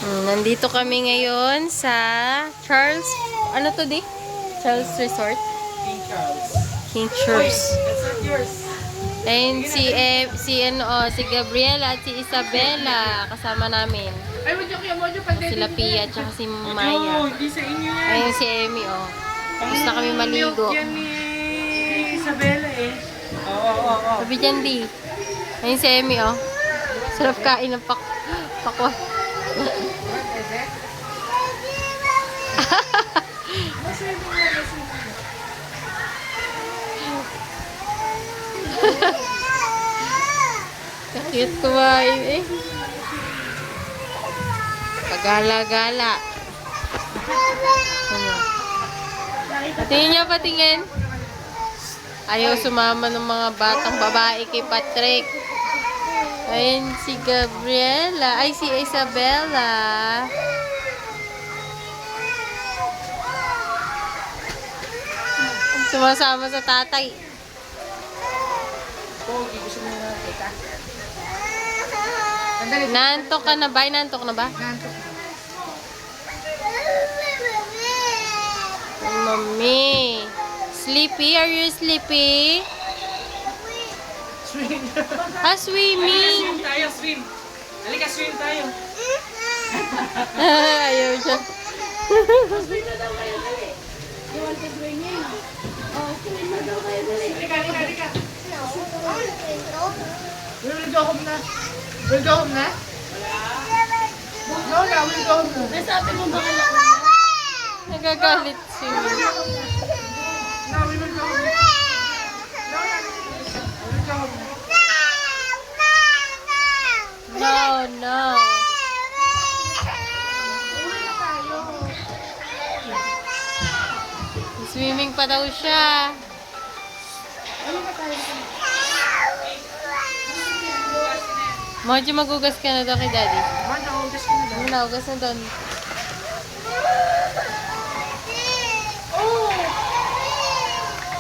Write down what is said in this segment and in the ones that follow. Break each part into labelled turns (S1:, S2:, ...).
S1: Nandito kami ngayon sa Charles, ano to di? Charles Resort?
S2: King Charles.
S1: King Charles.
S2: That's not yours.
S1: And si Gabriela at si Isabella kasama namin.
S2: Ay, wag yung
S1: Sila Pia at saka si
S2: Maya.
S1: Maya.
S2: Hindi sa inyo yan.
S1: Ayun si Emmy, oh. Tapos na kami maligo.
S2: Milk yan ni Isabela eh. Oo.
S1: Sabi dyan, di. Ayun si Emmy, oh. Sarap kain ng pakwa. Cute kumain eh. Pagala-gala. Patingin niya, patingin. Ayaw sumama ng mga batang babae kay Patrick. Ayun si Gabriela. Ay, si Isabella. Sumasama sa tatay.
S2: Pogi, gusto mo na kita.
S1: Nantok ka na ba? Nantok na ba?
S2: Nantok.
S1: Mommy. Sleepy? Are you sleepy?
S2: Swim.
S1: Swimming.
S2: Swim tayo, swim. Halika, swim tayo.
S1: Ayaw siya.
S2: Swim na daw kayo, dali. You want to swimming? Oh, swim na daw kayo, dali. Halika. We'll go home na. We'll go home na? No, we'll go home na. Nasabi mo ba kala?
S1: Nagagalit siya.
S2: No, we will go home na. No, we'll go home na.
S1: No. Swimming pa daw siya. Moji, magugas ka na daw kay Daddy.
S2: Nakaugas ka na daw.
S1: Naugas na doon.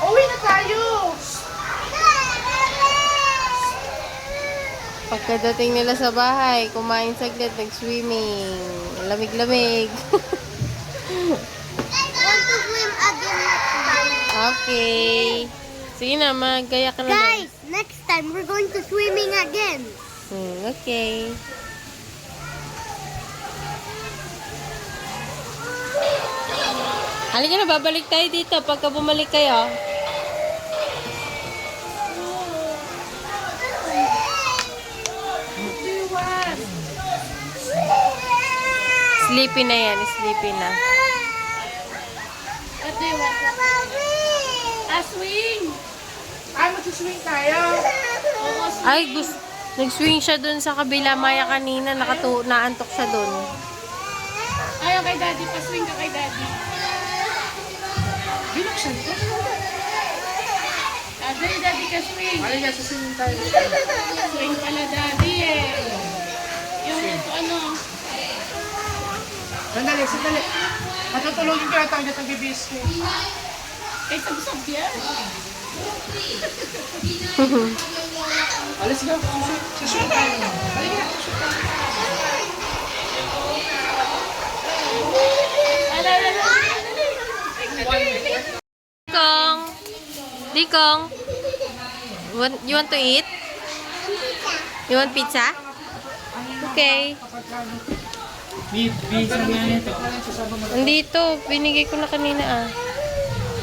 S2: Uwi na tayo!
S1: Pagkadating nila sa bahay, kumain saglit, nag-swimming. Lamig-lamig.
S3: Want to swim again next time.
S1: Okay. Sige na, magaya ka na lang.
S3: Guys, next time we're going to swimming again.
S1: Okay. Halika na, babalik tayo dito pagka bumalik kayo. Sleepy na yan, sleepy na.
S2: What do you want? Swing! Ay, mag-swing tayo.
S1: Ay, nag-swing siya dun sa kabila, Maya, kanina. Naantok siya dun.
S2: Ayaw kay Daddy, pa-swing ka kay Daddy. Binuksan ko. Daddy ka swing. Ay, nasa swing tayo. Swing pala Daddy eh. Yung ano. Sandali. Matutulogin ka tayo dito ng bibis ko. Eh, sabsab yan. Let's go. Suswing tayo. Halika.
S1: Dikong, you want to eat? You want pizza? Okay. Andito, binigay ko na kanina ah.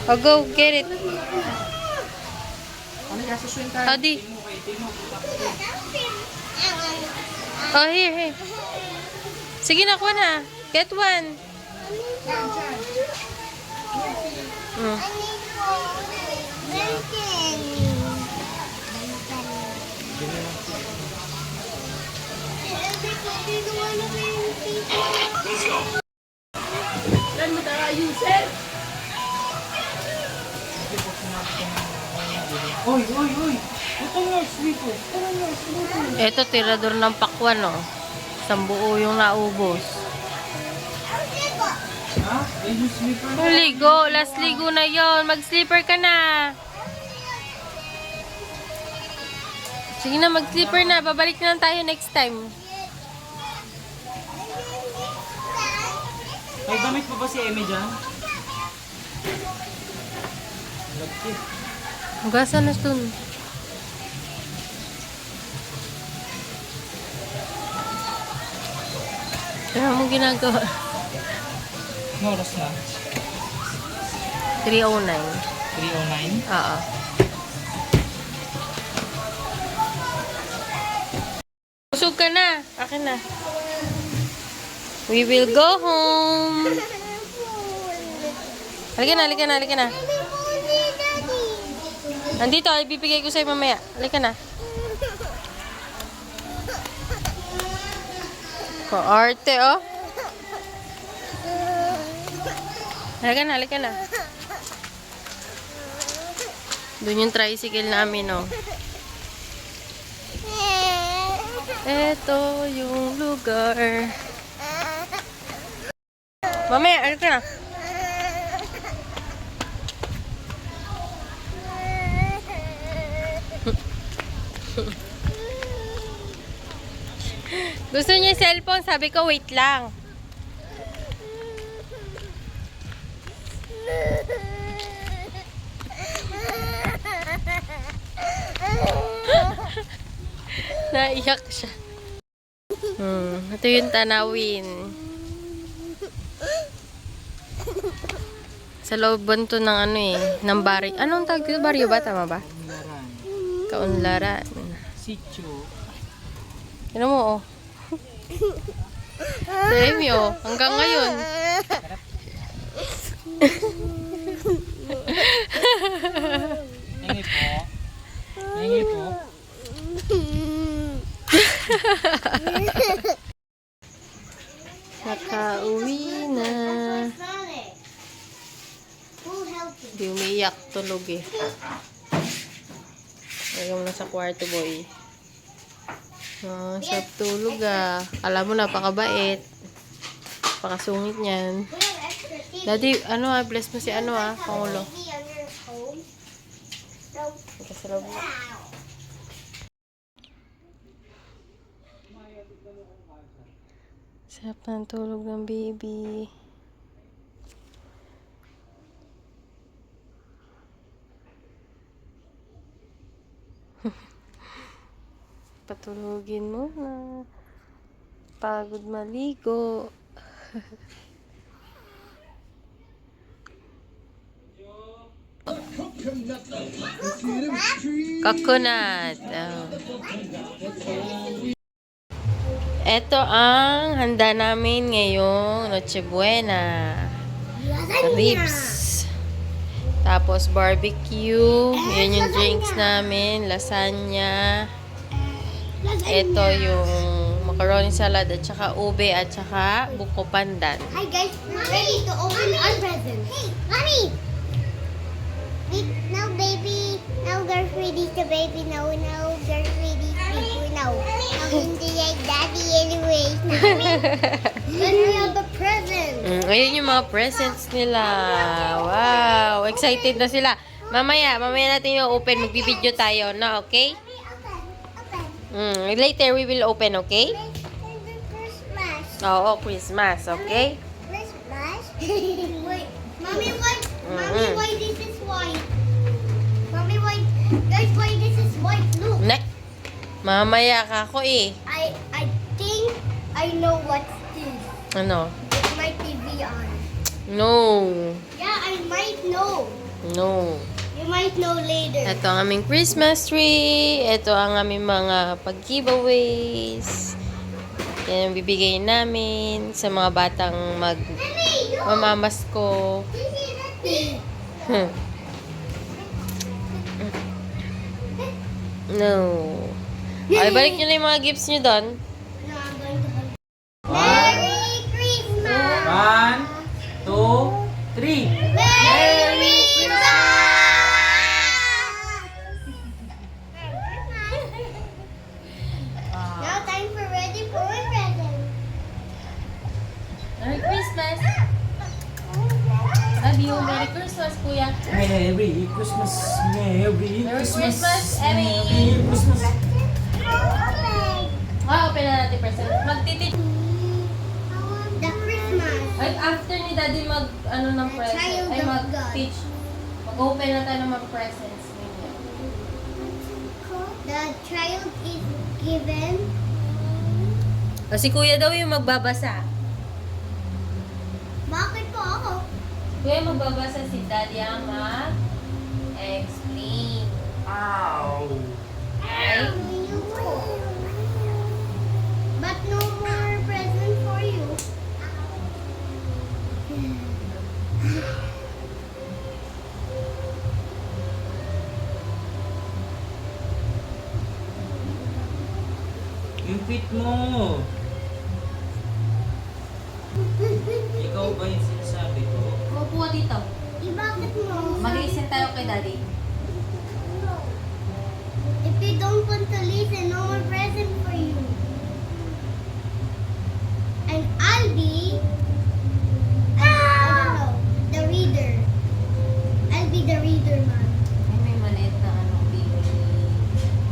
S1: Oh, go, get it. Adi. Oh, here. Sige na, kuha na. Get one.
S2: Lan mo tayo ayusin. Oy. Ito nga, sweeto.
S1: Ito, tirador ng pakwan, oh. Isang buo yung naubos.
S2: Ha? Ayun, sleeper.
S1: Ligo. Last ligo na yon. Mag-sleeper ka na. Sige na, mag-sleeper na. Babalik na lang tayo next time.
S4: Gumamit pa ba si Eme dyan? Laki.
S1: Hugasan na dun. Kaya mo ginagawa.
S4: Ano oras na?
S1: 3:09.
S4: 3:09?
S1: Oo. Busog ka na. Akin na. We will go home. Halika na, halika na, halika na. Nandito, ibibigay ko sa'yo mamaya. Halika na. Kaarte, oh. Halika na, halika na. Doon yung tricycle namin, oh. Ito yung lugar. Mamaya, halika na. Gusto niya yung cellphone, sabi ko wait lang. Naiyak siya. Ito yung tanawin. Sa looban to ng ano eh, ng barrio. Anong tawag dito? Barrio ba? Tama ba?
S4: Kaunlaran.
S1: Kaunlaran.
S4: Sitio.
S1: Ano mo, oh. Same, oh. Hanggang ngayon.
S4: Hingi po. Hingi po.
S1: Nakauwi na. Hindi umiyak, tulog eh. Ayaw na sa kwarto, boy. Oh, sarap tulog ah. Alam mo, napakabait. Napakasungit niyan. Daddy, ano ah, bless mo si ano ah, Pangulo. Ito sa loob. Sarap ng tulog ng baby. Patulogin mo na. Pagod maligo. Coconut. Oh. Ito ang handa namin ngayong Noche Buena. Ribs. Tapos barbecue. Yan yung drinks namin. Lasagna. Ito yung macaroni salad at saka ube at saka buko pandan.
S3: Hi guys, we're ready to open our present. Hey, mommy! Wait, now baby, now girls ready to baby, now girls ready to now. Now hindi like daddy anyway. Then we have the present.
S1: Ayun yung mga presents nila. Wow! Excited na sila. Mamaya natin yung open. Magbibideo tayo na, okay? Later we will open, okay?
S3: Christmas.
S1: Oo, Christmas, okay?
S3: Christmas? Wait, mommy, why this is white? Mommy, why, guys, why this is white? Look.
S1: Ne. Mamaya ka ako eh.
S3: I think I know what's this.
S1: Ano?
S3: It's my TV on.
S1: No.
S3: Yeah, I might know.
S1: No.
S3: You might know later.
S1: Ito ang aming Christmas tree. Ito ang aming mga pag-giveaways. Yan ang bibigay namin sa mga batang mamamasko. No. Ay, balik nyo na yung mga gifts nyo doon.
S3: No, I'm going to hold. Merry Christmas!
S4: 1, 2, 3.
S3: Merry Christmas! Now time for ready for my present.
S1: Merry Christmas! Love you. Merry Christmas, Kuya.
S4: Merry Christmas. Merry
S1: Christmas, Emmy.
S4: Merry Christmas.
S1: Open na natin present. Magtitit.
S3: The Christmas.
S1: Ay, after ni Daddy mag, ano ng
S3: The
S1: present.
S3: child
S1: Ay,
S3: of
S1: mag-teach. Mag-open na tayo ng mga presents.
S3: The child is given.
S1: O, si Kuya daw yung magbabasa.
S3: Bakit po ako?
S1: Kuya magbabasa, si Daddy ang mag-explain. Right?
S3: But no more present for you.
S4: Yung feet mo. Ikaw ba yung sinasabi ko?
S1: Upo ka dito.
S3: Bakit mo?
S1: Mag-listen tayo kay Daddy.
S3: If you don't want to listen, no more present for you. And I'll be, I don't know, the reader. I'll be the reader, man.
S1: Ay, may maliit na ano, baby.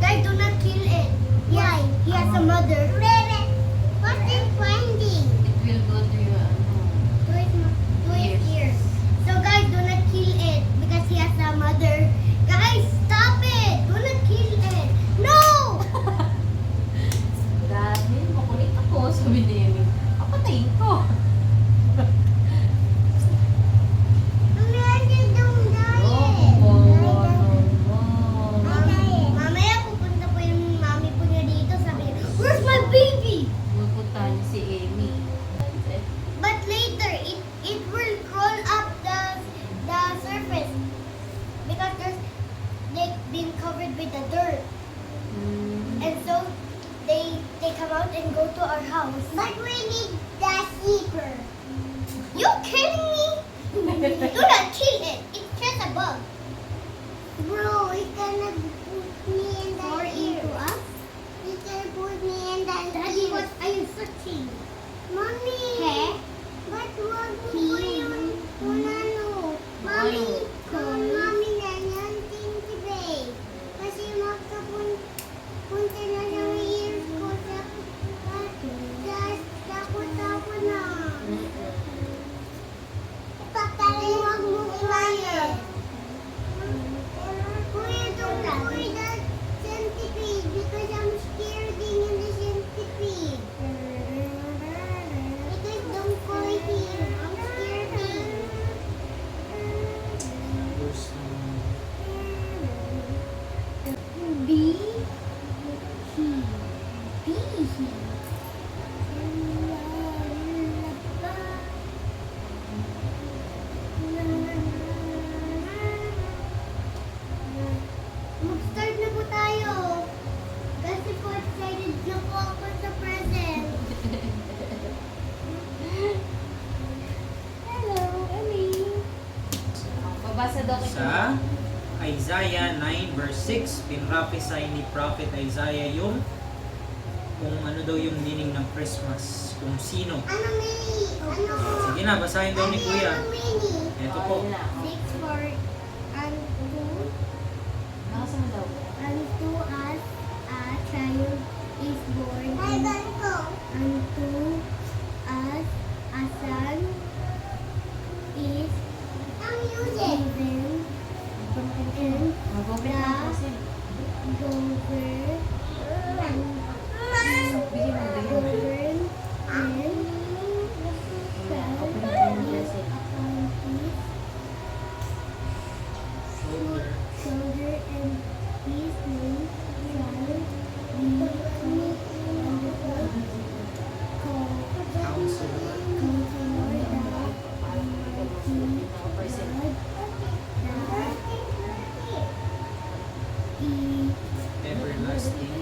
S3: Guys, do not kill it. Why? He has a mother. What is finding?
S1: It will go to your, ano.
S3: To his ears. So guys, do not kill it because he has a mother. Guys, stop it! Do not kill it. No!
S1: Daddy, makulit ako. Sabi ni Amy. Papatayin ko.
S3: Mamaya pupunta po yung mami po niya dito. Sabi niya, where's my baby?
S1: Pupunta niyo si Amy.
S3: But later, it will crawl up the surface because they've been covered with the dirt. And so they come out and go to our house. But we need the sleeper. You kidding me? Do not kill it. It's just a bug. Bro, it's gonna put me in the ear. Into us? It's gonna put me in the Daddy, what are you searching? Mommy. Hey? But wag mo po yung ano? Mommy. Kung mommy na yan, Tinky Bay. Kasi magkapunta na sa ears ko sa takot-takot na. Wag mo iwanan. Kuya, don't worry that centipede because I'm scared in the centipede. Because don't go here. I'm scared. B. Mag-start na po tayo. Kasi po excited na po ako sa present. Hello, Emmy.
S1: Babasa daw kita.
S4: Sa Isaiah 9 verse 6, pinrophesy ni Prophet Isaiah yung kung ano daw yung meaning ng Christmas, kung sino.
S3: Ano, Minnie? Ano?
S4: Sige na, basahin daw ni Kuya.
S3: Ano, Minnie?
S4: Ito po.
S3: 6 for unto
S1: Nakasa mo daw.
S3: unto us a child is born. Unto us a son is given. And
S1: Mag-open na kasi.
S3: Govern and shoulder and his name shall be
S4: Counselor. Everlasting.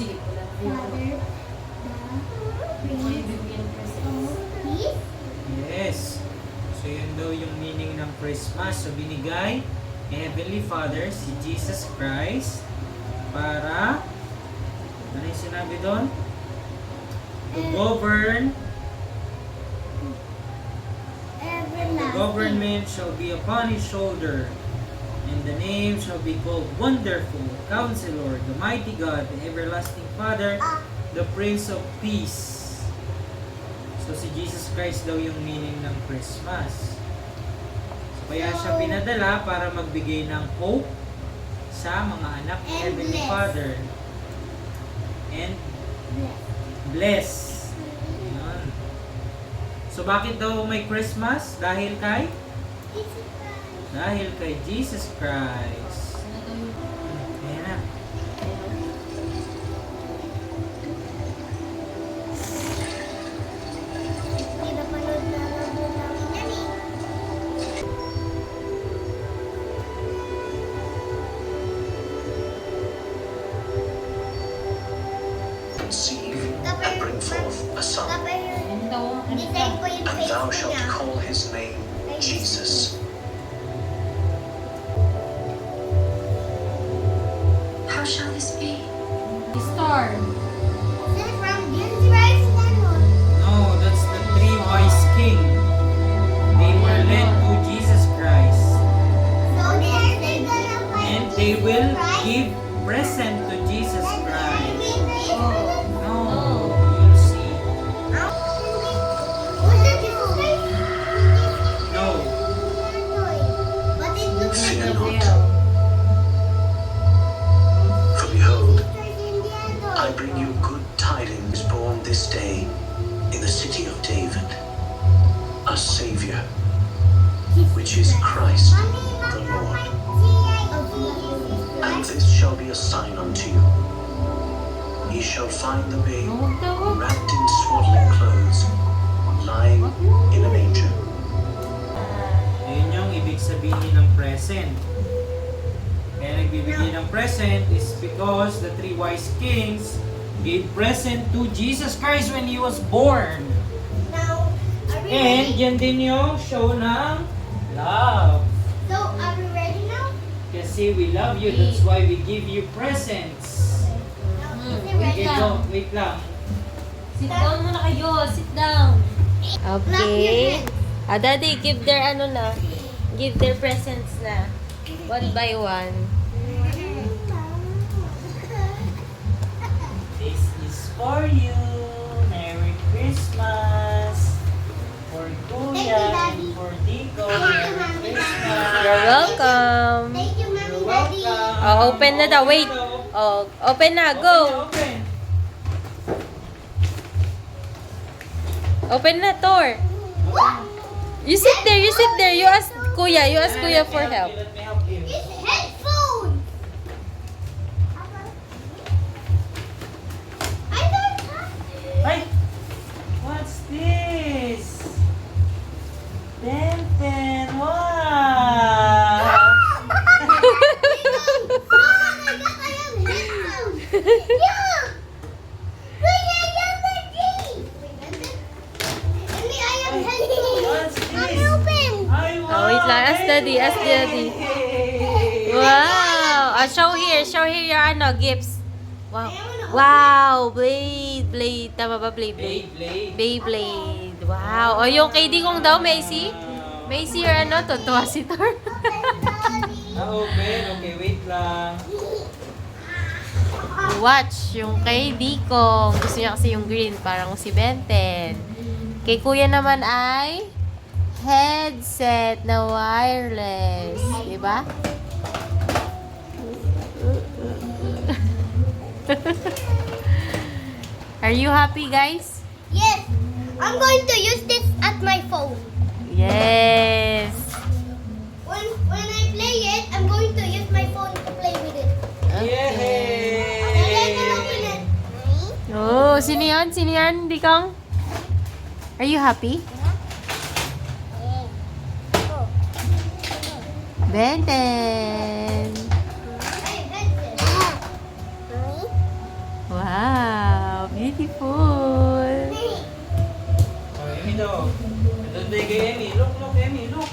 S1: Sige ko lang.
S3: Father, the Prince of Peace.
S4: Yes. So yun daw yung meaning ng Christmas. So binigay ni Heavenly Father si Jesus Christ para ano yung sinabi doon? To govern. The government shall be upon his shoulder, and the name shall be called Wonderful, Counselor, the Mighty God, the Everlasting Father, the Prince of Peace. So So si Jesus Christ daw yung meaning ng Christmas. So, kaya siya pinadala para magbigay ng hope sa mga anak ni
S3: And
S4: Heavenly
S3: bless.
S4: Father. And bless. Ayan. So bakit daw may Christmas? Dahil kay Jesus Christ. Ayan na.
S3: Pinapanood na lang doon namin yan eh.
S5: Conceive and bring forth a son,
S3: Design ko yung
S5: and
S3: face
S5: thou
S3: ko
S5: shalt
S3: niya.
S5: call his name Jesus.
S2: How shall this be?
S1: Star.
S3: This is from Disney Rice Channel.
S4: No, that's the three wise king. They were led to Jesus Christ.
S3: So they're gonna find
S4: And they will
S3: Jesus
S4: give present to Jesus Christ.
S3: Christ.
S4: No, you'll see.
S3: Was it Jesus Christ?
S4: No.
S3: But it looks like
S5: Fear
S3: Jesus
S5: not, for behold,
S3: Christ in the other.
S5: I bring you good tidings born this day in the city of David, a Savior, which is Christ the Lord. And this shall be a sign unto you. Ye shall find the babe wrapped in swaddling clothes, lying in a manger.
S4: Yun yung ibig sabihin ng present. Kaya nagbibigay ng present is because the three wise kings gave present to Jesus Christ when He was born.
S3: Now, are we
S4: And
S3: ready?
S4: yan din yung show ng love.
S3: So, are we ready now?
S4: Kasi we love you, that's why we give you presents.
S3: Now, is it ready?
S4: Wait lang.
S1: Sit down muna kayo. Sit down.
S3: Clap your
S1: Okay.
S3: hands.
S1: Daddy, give their give their presents na. One by one.
S4: This is for you. Merry Christmas. For
S3: Thank you,
S4: Kuya,
S3: Daddy.
S4: for Dico, Merry Christmas.
S1: You're welcome.
S3: Thank you, Mommy,
S4: You're
S3: Daddy.
S4: welcome.
S1: Oh, open na daw. Wait. Oh, open na. Go.
S4: Open.
S1: Open na, Tor. You sit there. You sit there. You ask Kuya. You ask Kuya for help.
S4: Let me help you.
S3: It's headphones. I don't have
S4: Ay! What's this? Benten! Wow! What's this? Ay, wow!
S1: Oh, wait lang. Ask Daddy. Ask Daddy. Wow. Show here. Show here your gifts. Wow. Wow. Blade. Tama ba? Blade.
S4: Beyblade.
S1: Beyblade. Wow. O yung KD kong daw, Macy. Macy or Tutuwa si Tor.
S4: Na-open? Okay, wait lang.
S1: Watch yung KD kong. Gusto niya kasi yung green. Parang si Benten. Kay Kuya naman ay headset na wireless. Diba? Are you happy, guys?
S3: Yes, I'm going to use this at my phone.
S1: Yes.
S3: When I play it, I'm going to use my phone to play with it.
S4: Yay!
S3: And I can open it.
S1: Oh, sino yan? Sino yan, Dikong? Are you happy? Benten. Wow, beautiful.
S4: Oh, Emmy daw. Ito tayo kay Emmy. Look, Emmy, look.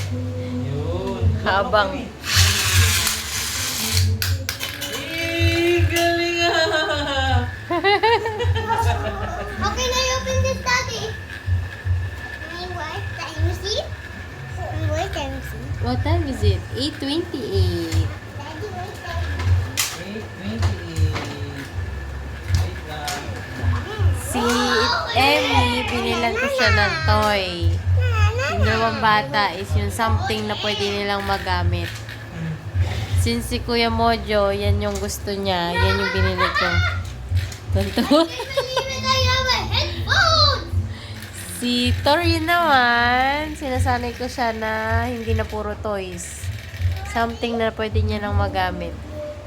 S4: Yun.
S1: Habang.
S4: Galing ah!
S3: How can I open this, Daddy? What time is it? What time is it?
S1: What time is it? 8:28.
S3: Daddy, what time?
S4: 8:28.
S1: Si Emmy, binilan ko siya ng toy. Yung dalawang bata is yung something na pwede nilang magamit. Since si Kuya Mojo, yan yung gusto niya, yan yung binili ko. Tonto. Si Tori naman, sinasanay ko siya na hindi na puro toys. Something na pwede niya nang magamit.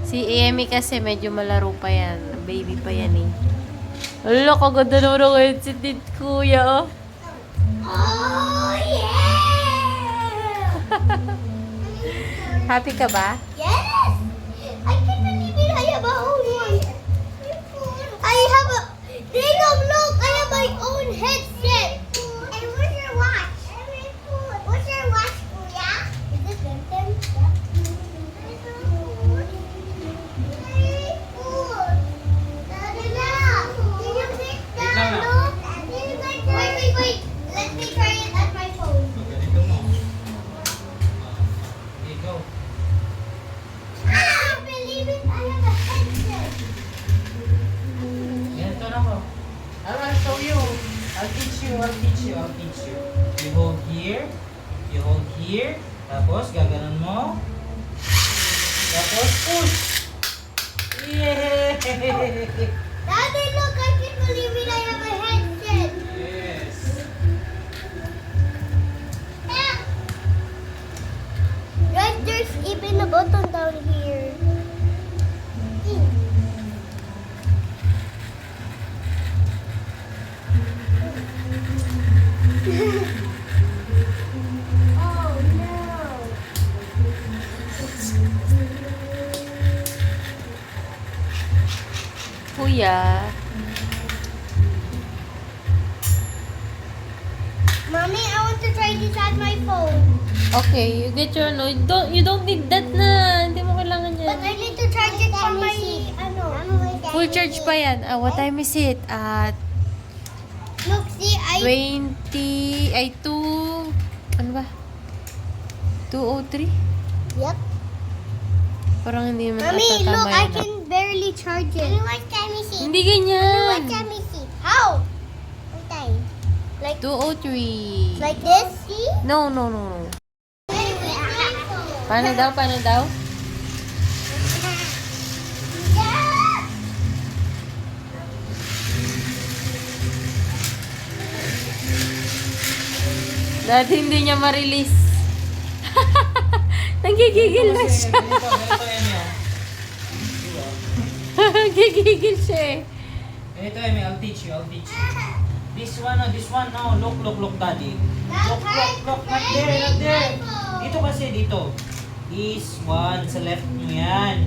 S1: Si Emmy kasi medyo malaro pa yan. Baby pa yan eh. Ala, kaganda naman ang headset din, Kuya, oh.
S3: Oh, yeah!
S1: Happy ka ba?
S3: Yes! I can't believe it. I have my own one. I have a... Jacob, look! I have my own headset. And where's your watch? What's your watch, Kuya? Is this Benton? Very cool. Dada, can you pick
S4: Wait lang
S3: that
S4: ah.
S3: look? Wait. Let me try it at my phone.
S4: Ganito mo. Okay, go.
S3: I can't believe it. I have a headset.
S4: Ganito na ko. I'll show you. I'll teach you. You hold here. You hold here. Tapos, gaganon mo. Tapos, push. Yay!
S3: Daddy, look, I can't believe it. I have a headset.
S4: Yes.
S3: Right, there's even a button down here. Oh no.
S1: Kuya.
S3: Mommy, I want to try this at my phone.
S1: Okay, you get your no. You don't need that na. Hindi mo kailangan
S3: But
S1: yan.
S3: I need to charge it from my
S1: Full charge pa yan. What time is it? At
S3: Look, see,
S1: 20, ay 2, ano ba? 2:03?
S3: Yep.
S1: Parang hindi naman
S3: Mommy,
S1: ata tama
S3: look, I
S1: yun.
S3: can barely charge it. What time is it?
S1: Hindi ganyan.
S3: How? What time?
S1: 2:03.
S3: Like this? See?
S1: No. Paano daw? Dati hindi niya ma-release. Nanggigigil na siya.
S4: Ganito yan yun.
S1: Gigigil siya eh.
S4: Ganito Emi, I'll teach you. This one, no. Look, daddy. Look. Not there. Dito kasi, dito. This one, sa left nyo yan.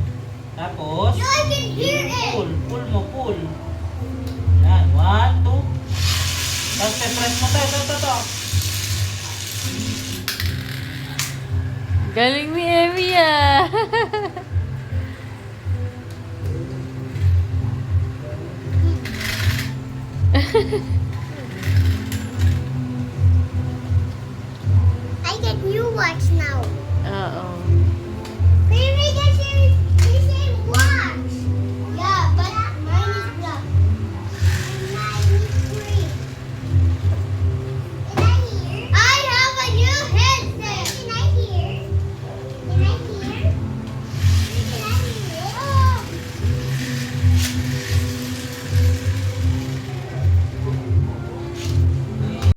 S4: Tapos,
S3: No, I can hear it.
S4: pull. Yan, 1, 2. Tapos, press mo to.
S1: Galing ni Emmy ah.